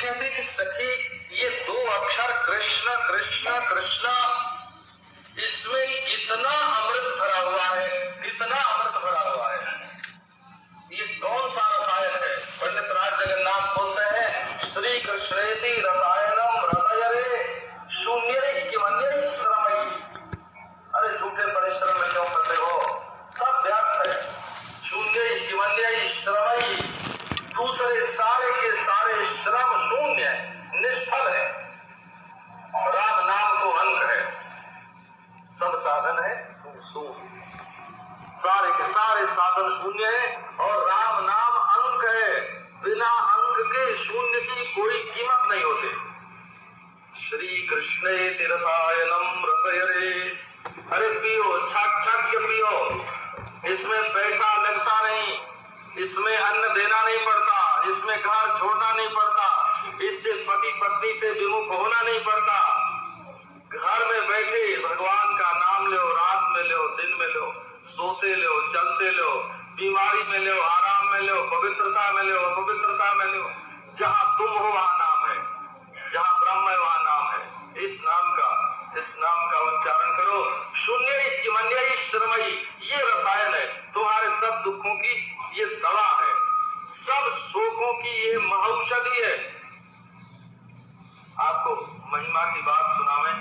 कहते कि सखी ये दो अक्षर कृष्ण कृष्ण कृष्ण, इसमें कितना अमृत भरा हुआ है, कितना अमृत भरा हुआ है। ये कौन सा रसायन है? पंडित राज जगन्नाथ बोलते हैं श्री कृष्णेति रसायनम रसयरे शून्य किमन्य श्रमई। अरे झूठे परिश्रम में क्यों करते हो, सब व्यर्थ है। शून्य किमन्य श्रमई, दूसरे सारे के सारे श्रम शून्य निष्फल है। राम नाम तो अंक है, सब साधन है शून्य, सारे के सारे साधन शून्य है और राम नाम अंक है। बिना अंक के शून्य की कोई कीमत नहीं होती। श्री कृष्णेति रसायनम रसयरे, अरे पियो, छक छक के पियो, इसमें पैसा लगता नहीं, इसमें अन्न देना नहीं पड़ता, इसमें घर छोड़ना नहीं पड़ता, इससे पति पत्नी से विमुख होना नहीं पड़ता। घर में बैठे भगवान का नाम लो, रात में लो, दिन में लो, सोते लो, चलते लो, बीमारी में लो, आराम में लो, पवित्रता में लो, अपवित्रता में लो, जहाँ तुम हो वहाँ नाम है, जहाँ ब्रह्म है वहाँ नाम है। इस नाम का उच्चारण करो। शून्य किमन्य श्रमई, ये रसायन है, तुम्हारे सब दुखों की ये दवा है, सब शोकों की ये महौषधि है। आपको महिमा की बात सुनावे।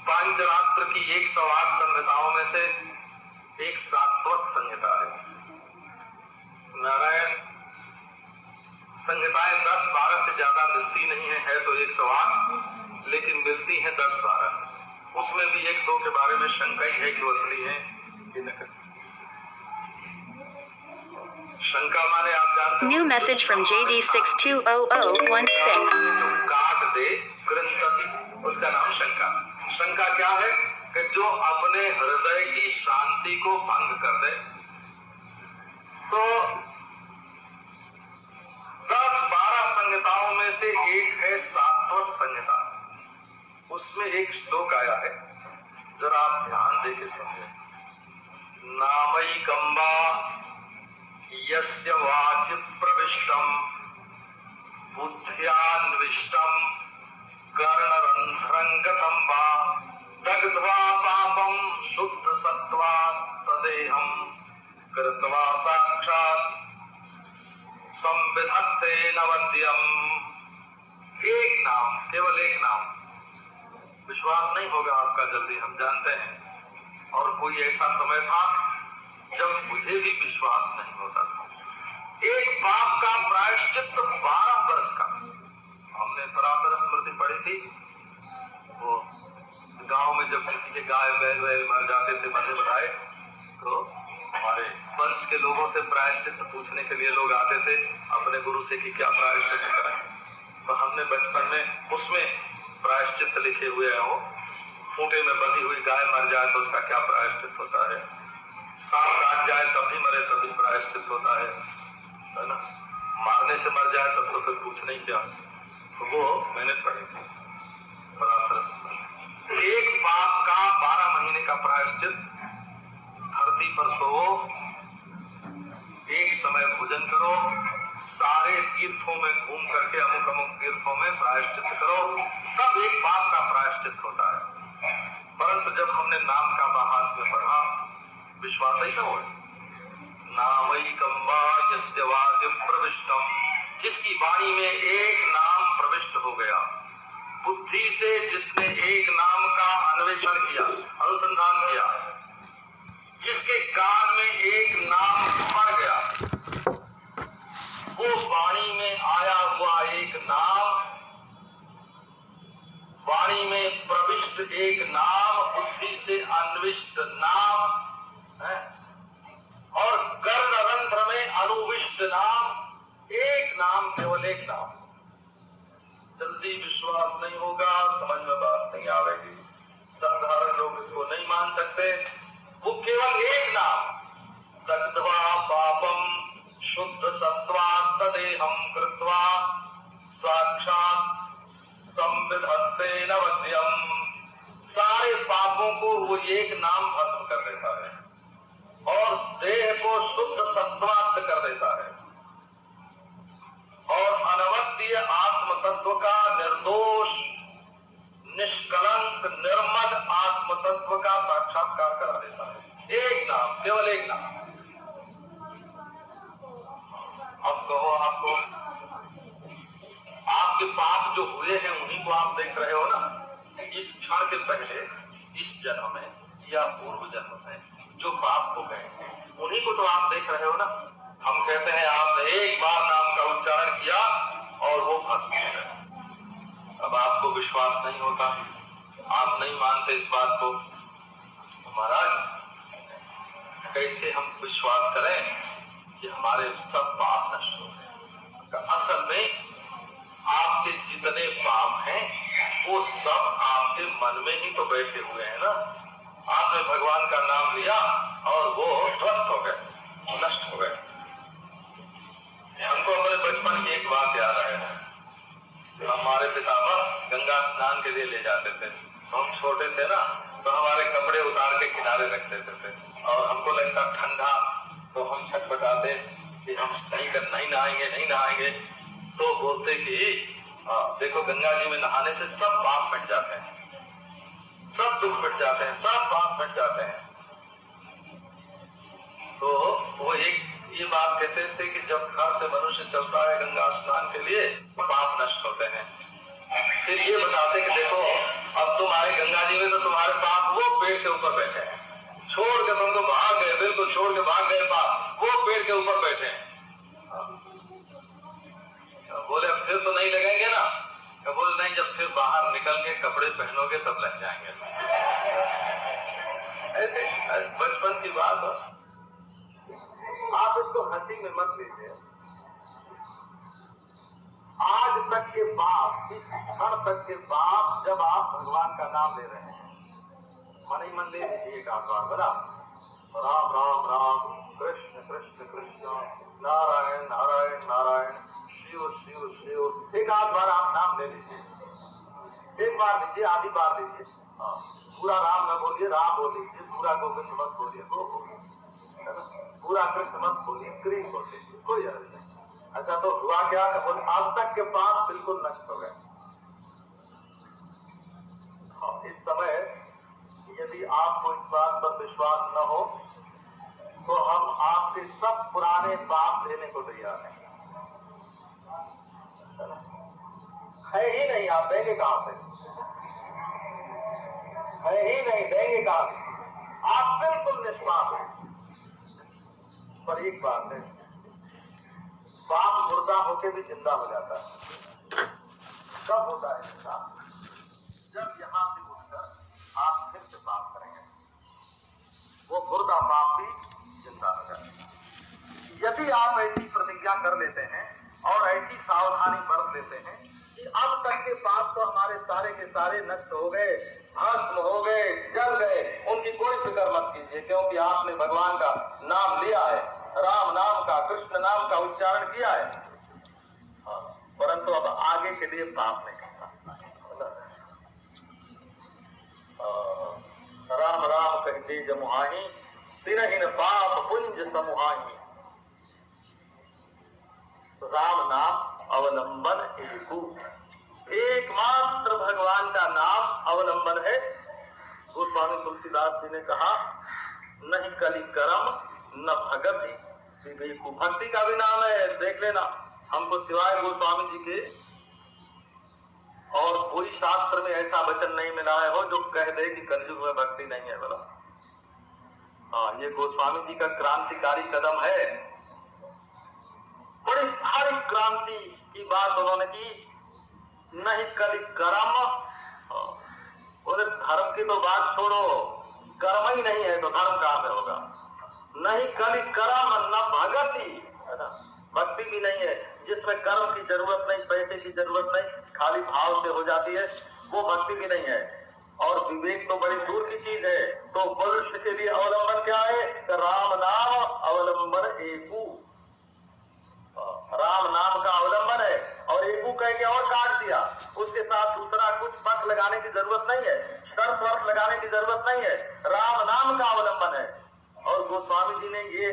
पांचरात्र की 108 संहिताओं में से एक सात्वत संहिता है। नारायण संहिताएं 10-12 से ज्यादा मिलती नहीं है तो 108, लेकिन मिलती हैं 10-12। उसमें भी 1-2 के बारे में शंका ही है कि वो असली है कि नकली। शंका माने आप जानते हो, New message from JD620016. जो काट दे ग्रंथति, उसका नाम शंका। शंका क्या है कि जो अपने हृदय की शांति को भंग कर दे। तो 10-12 संहिताओं में से एक है सात्वत संहिता, उसमें एक श्लोक आया है, जरा आप ध्यान देके समझे। नामई कंबा यस्य वाचि प्रविष्टम बुद्ध्यान्विष्टम कर्णरंध्रंगतम वा दग्ध्वा पापम शुद्ध सत्वा तदेहम कृत्वा साक्षात् संविधत्ते नवद्यम। एक नाम, केवल एक नाम। विश्वास नहीं होगा आपका जल्दी, हम जानते हैं। और कोई ऐसा समय था जब मुझे भी विश्वास नहीं होता था। एक पाप का प्रायश्चित 12 वर्ष का। हमने सरासर स्मृति पढ़ी थी, वो गांव में जब किसी के गाय बैल वैल मर जाते थे, बंधे बताए, तो हमारे वंश के लोगों से प्रायश्चित पूछने के लिए लोग आते थे अपने गुरु से कि क्या प्रायश्चित करें। तो हमने बचपन में उसमें प्रायश्चित लिखे हुए हैं, वो खूंटे में बंधी हुई गाय मर जाए तो उसका क्या प्रायश्चित होता है, सांप काट जाए तब भी मरे तभी प्रायश्चित होता है ना, मारने से मर जाए तब तो फिर पूछने ही क्या। तो वो मैंने पढ़ी थी सरासर। एक पाप का 12 महीने का प्रायश्चित, धरती पर सोओ, एक समय भोजन करो, सारे तीर्थों में घूम करके अमुक अमुक तीर्थों में प्रायश्चित करो, तब एक पाप का प्रायश्चित होता है। परंतु जब हमने नाम का महात्म्य में पढ़ा, विश्वास ही न हो। नामई कंबा यस्य वाचि प्रविष्टम, जिसकी वाणी में एक नाम प्रविष्ट हो गया, बुद्धि से जिसने एक नाम का अन्वेषण किया, अनुसंधान किया, जिसके कान में एक नाम पड़ गया, वो वाणी में आया हुआ एक नाम, वाणी में प्रविष्ट एक नाम, बुद्धि से अन्विष्ट नाम है, और कर्णरंध्र में अनुविष्ट नाम, एक नाम, केवल एक नाम। जल्दी विश्वास नहीं होगा, समझ में बात नहीं आवेगी, साधारण लोग इसको नहीं मान सकते। वो केवल एक नाम, दग्ध्वा पापम शुद्ध सत्वा तदेहम कृत्वा साक्षात् संविधत्ते नवद्यम। सारे पापों को वो एक नाम भस्म कर देता है और देह को शुद्ध सत्वात्त कर देता है। एक नाम, केवल एक नाम। अब कहो आपको, आपके पाप जो हुए हैं उन्हीं को आप देख रहे हो ना। इस क्षण के पहले इस जन्म में या पूर्व जन्म में जो पाप हो गए उन्हीं को तो आप देख रहे हो ना। हम कहते हैं आपने एक बार नाम का उच्चारण किया और वो भस्म हो गए। अब आपको विश्वास नहीं होता, आप नहीं मानते इस बात को। महाराज कैसे हम विश्वास करें कि हमारे सब पाप नष्ट हो गए। असल में आपके जितने पाप हैं वो सब आपके मन में ही तो बैठे हुए हैं ना। आपने भगवान का नाम लिया और वो ध्वस्त हो गए, नष्ट हो गए। हमको अपने बचपन की एक बात याद है। हमारे पितामह गंगा स्नान के लिए ले जाते थे। हम छोटे थे ना, तो हमारे कपड़े उतार के किनारे रख देते थे और हमको लगता ठंडा, तो हम छटपटाते कि हम नहीं नहाएंगे। तो बोलते कि देखो गंगा जी में नहाने से सब पाप मिट जाते हैं, सब दुख मिट जाते हैं, सब पाप मिट जाते हैं। तो वो एक ये बात कहते थे कि जब घर से मनुष्य चलता है गंगा स्नान के लिए पाप नष्ट होते हैं। फिर ये बताते कि देखो अब तुम आए गंगा जी में तो तुम्हारे पाप वो पेड़ के ऊपर बैठे हैं, छोड़ के तुमको भाग गए, बिल्कुल छोड़ के भाग गए पाप, वो पेड़ के ऊपर बैठे हैं। बोले अब फिर तो नहीं लगेंगे ना। बोले नहीं, जब फिर बाहर निकल के कपड़े पहनोगे तब लग जाएंगे। ऐसे बचपन की बात है, आप इसको हंसी में मत लीजिए। आज तक के पाप, इस क्षण तक के पाप, जब आप भगवान का नाम ले रहे हैं, मन ही मन ले लीजिए एक बार बोला राम राम राम, कृष्ण कृष्ण कृष्ण, नारायण नारायण नारायण, शिव शिव शिव। एक आध बार आप नाम ले लीजिए, एक बार लीजिए, आधी बार लीजिए। पूरा राम न बोलिए, राम बोल लीजिए। पूरा गोविंद मत बोलिए, पूरा कृष्ण मत बोलिए, कृष्ण बोल लीजिए, कोई अर्थ नहीं। अच्छा तो हुआ क्या? आज तक के पाप बिल्कुल नष्ट हो गए। इस समय यदि आपको इस बात पर विश्वास न हो तो हम आपके सब पुराने पाप लेने को तैयार हैं। है ही नहीं, आप देंगे कहां से? है ही नहीं, देंगे कहां से? आप बिल्कुल निष्पाप हैं। पर एक बात है, पाप मुर्दा होके भी जिंदा हो जाता है। कब होता है जिंदा? जब यहां से उठकर आप फिर से पाप करेंगे, वो मुर्दा पाप भी जिंदा हो जाता है। यदि आप ऐसी प्रतिज्ञा कर लेते हैं और ऐसी सावधानी बरत लेते हैं कि अब तक के पाप तो हमारे सारे के सारे नष्ट हो गए, भस्म हो गए, जल गए, उनकी कोई फिक्र मत कीजिए, क्योंकि आपने भगवान का नाम लिया है, राम नाम का, कृष्ण नाम का उच्चारण किया है। परंतु अब आगे के लिए पाप नहीं करना। राम राम कहते जमुहाही, तिनहीन पाप पुंज समुहाही। राम नाम अवलंबन एकू, एकमात्र भगवान का नाम अवलंबन है। गोस्वामी तुलसीदास जी ने कहा नहीं कली करम न भगति, भक्ति का भी नाम है। देख लेना, हमको सिवाय गोस्वामी जी के और कोई शास्त्र में ऐसा वचन नहीं मिला है हो जो कह दे कि कलयुग में भक्ति नहीं है। बोला ये गोस्वामी जी का क्रांतिकारी कदम है। बड़ी भारी क्रांति की बात उन्होंने की। नहीं कली कर्म, बोले धर्म की तो बात छोड़ो, कर्म ही नहीं है तो धर्म कहां में होगा। नहीं कली कर्म न भगति, भक्ति भी नहीं है, जिसमें कर्म की जरूरत नहीं, पैसे की जरूरत नहीं, खाली भाव से हो जाती है, वो भक्ति भी नहीं है। और विवेक तो बड़ी दूर की चीज है। तो मनुष्य के लिए अवलंबन क्या है? राम नाम अवलंबन एकू, राम नाम का अवलंबन है। और एकू कह के और काट दिया, उसके साथ दूसरा कुछ पक्ष लगाने की जरूरत नहीं है, शर्त वर्ष लगाने की जरूरत नहीं है, राम नाम का अवलंबन है। और गोस्वामी जी ने ये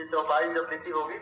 चौपाई जब लिखी होगी